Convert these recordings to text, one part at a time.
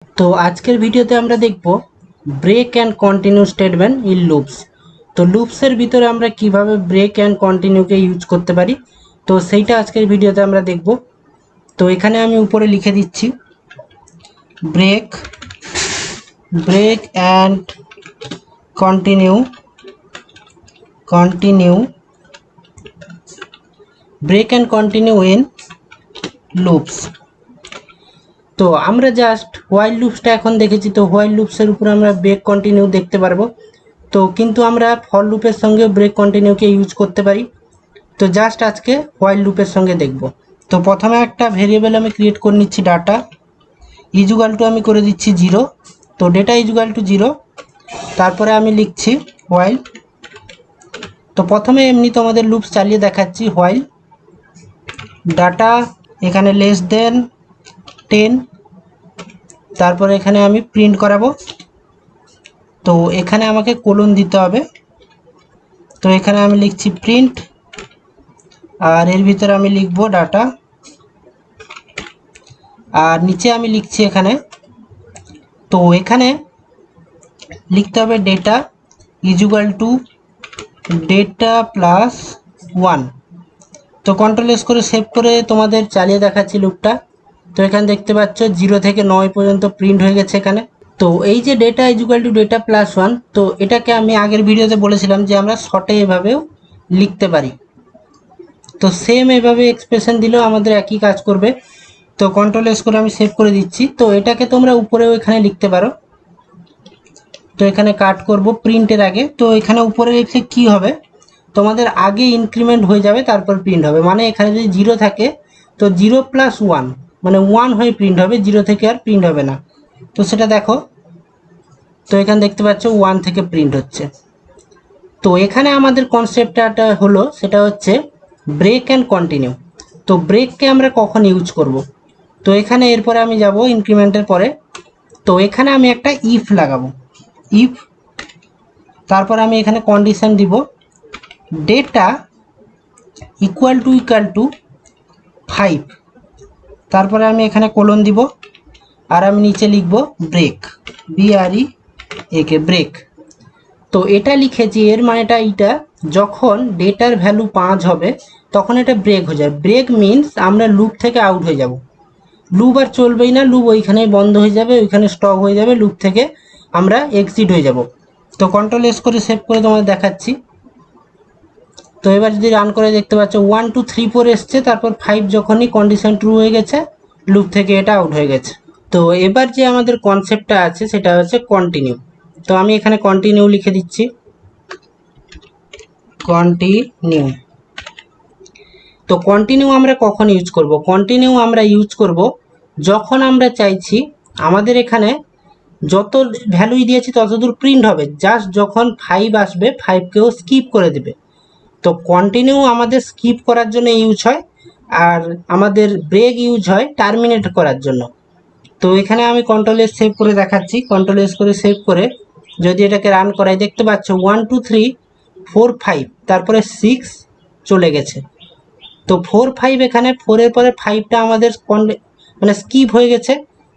তো আজকের ভিডিওতে আমরা দেখব break and continue statement in loops. তো লুপসের ভিতরে আমরা কিভাবে ব্রেক অ্যান্ড কন্টিনিউকে ইউজ করতে পারি, তো সেইটা আজকের ভিডিওতে আমরা দেখব। তো এখানে আমি উপরে লিখে দিচ্ছি break and continue break and continue in loops. তো আমরা জাস্ট হোয়াইল লুপসটা এখন দেখেছি, তো হোয়াইল লুপসের উপরে আমরা ব্রেক কন্টিনিউ দেখতে পারবো। তো কিন্তু আমরা ফর লুপের সঙ্গে ব্রেক কন্টিনিউকে ইউজ করতে পারি। তো জাস্ট আজকে হোয়াইল লুপের সঙ্গে দেখব। তো প্রথমে একটা ভেরিয়েবল আমি ক্রিয়েট করে নিচ্ছি, ডাটা ইজুগাল টু আমি করে দিচ্ছি 0। তো ডেটা ইজুগাল টু 0, তারপরে আমি লিখছি হোয়াইল। তো প্রথমে এমনি তোমাদের লুপস চালিয়ে দেখাচ্ছি। হোয়াইল ডাটা এখানে লেস দেন 10, তারপরে এখানে আমি প্রিন্ট করাবো। তো এখানে আমাকে কোলন দিতে হবে। তো এখানে আমি লিখছি প্রিন্ট, আর এর ভিতরে আমি লিখবো ডাটা, আর নিচে আমি লিখছি এখানে, তো এখানে লিখতে হবে data equal to data plus 1। তো কন্ট্রোল এস করে সেভ করে তোমাদের চালিয়ে দেখাচ্ছি লুপটা। তো এখানে দেখতে পাচ্ছ 0 থেকে 9 পর্যন্ত প্রিন্ট হয়ে গেছে এখানে। তো এই যে data equal to data plus 1, তো এটাকে আমি আগের ভিডিওতে বলেছিলাম যে আমরা শর্টে এভাবেও লিখতে পারি। তো সেম এভাবে এক্সপ্রেশন দিলেও আমাদের একই কাজ করবে। তো কন্ট্রোল এস করে আমি সেভ করে দিচ্ছি। তো এটাকে তোমরা উপরেও এখানে লিখতে পারো। তো এখানে কাট করব প্রিন্টের আগে। তো এখানে উপরে লিখলে কি হবে, তোমাদের আগে ইনক্রিমেন্ট হয়ে যাবে, তারপর প্রিন্ট হবে। মানে এখানে যদি 0 থাকে তো 0 প্লাস 1 মানে 1 হয়ে প্রিন্ট হবে, 0 থেকে আর প্রিন্ট হবে না। তো সেটা দেখো, তো এখানে দেখতে পাচ্ছ 1 থেকে প্রিন্ট হচ্ছে। তো এখানে আমাদের কনসেপ্টটা হলো, সেটা হচ্ছে ব্রেক অ্যান্ড কন্টিনিউ। তো ব্রেককে আমরা কখন ইউজ করব, তো এখানে এরপরে আমি যাব ইনক্রিমেন্টের পরে। তো এখানে আমি একটা ইফ লাগাবো, ইফ, তারপর আমি এখানে কন্ডিশন দিব ডেটা ইকুয়াল টু 5, তারপরে আমি এখানে কোলন দিব, আর আমি নিচে লিখব ব্রেক, BREAK, ব্রেক। তো এটা লিখেছি, এর মানেটা এইটা, যখন ডেটার ভ্যালু 5 হবে তখন এটা ব্রেক হয়ে যায়। ব্রেক মিনস আমরা লুপ থেকে আউট হয়ে যাব, লুপ আর চলবেই না, লুপ ওইখানেই বন্ধ হয়ে যাবে, ওইখানে স্টপ হয়ে যাবে, লুপ থেকে আমরা এক্সিট হয়ে যাব। তো কন্ট্রোল এস করে সেভ করে তোমাদের দেখাচ্ছি। তো এবার যদি রান করে দেখতে পাচ্ছ 1 2 3 4 এসছে, তারপর 5 যখনই কন্ডিশন ট্রু হয়ে গেছে, লুপ থেকে এটা আউট হয়ে গেছে। তো এবার যে আমাদের কনসেপ্টটা আছে সেটা হচ্ছে কন্টিনিউ। তো আমি এখানে কন্টিনিউ লিখে দিচ্ছি, কন্টিনিউ। তো কন্টিনিউ আমরা কখন ইউজ করব, কন্টিনিউ আমরা ইউজ করব যখন আমরা চাইছি আমাদের এখানে যত ভ্যালুই দিয়েছি তত দূর প্রিন্ট হবে, জাস্ট যখন 5 আসবে 5কেও স্কিপ করে দেবে। তো কন্টিনিউ আমাদের স্কিপ করার জন্য ইউজ হয়, আর আমাদের ব্রেক ইউজ হয় টার্মিনেট করার জন্য। তো এখানে আমি কন্ট্রোল এস সেভ করে দেখাচ্ছি। কন্ট্রোল এস করে সেভ করে যদি এটাকে রান করাই, দেখতে পাচ্ছ 1 2 3 4 5, তারপরে 6 চলে গেছে। তো 4 5, এখানে 4-এর পরে 5টা আমাদের মানে স্কিপ হয়ে গেছে।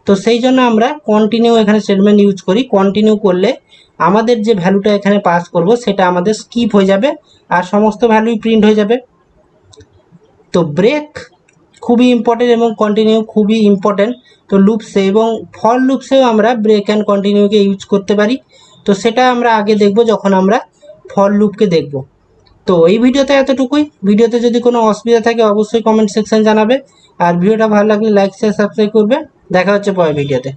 তো সেই জন্য আমরা কন্টিনিউ এখানে স্টেটমেন্ট ইউজ করি। কন্টিনিউ করলে আমাদের যে ভ্যালুটা এখানে পাস করব সেটা আমাদের স্কিপ হয়ে যাবে, আর সমস্ত ভ্যালুই প্রিন্ট হয়ে যাবে। তো ব্রেক খুবই ইম্পর্টেন্ট এবং কন্টিনিউ খুবই ইম্পর্টেন্ট। তো লুপসে এবং ফর লুপসেও আমরা ব্রেক অ্যান্ড কন্টিনিউকে ইউজ করতে পারি। তো সেটা আমরা আগে দেখব যখন আমরা ফর লুপকে দেখব। তো এই ভিডিওতে এতটুকুই। ভিডিওতে যদি কোনো অসুবিধা থাকে অবশ্যই কমেন্ট সেকশন জানাবে, আর ভিডিওটা ভালো লাগলে লাইক শেয়ার সাবস্ক্রাইব করবে। দেখা হচ্ছে পরের ভিডিওতে।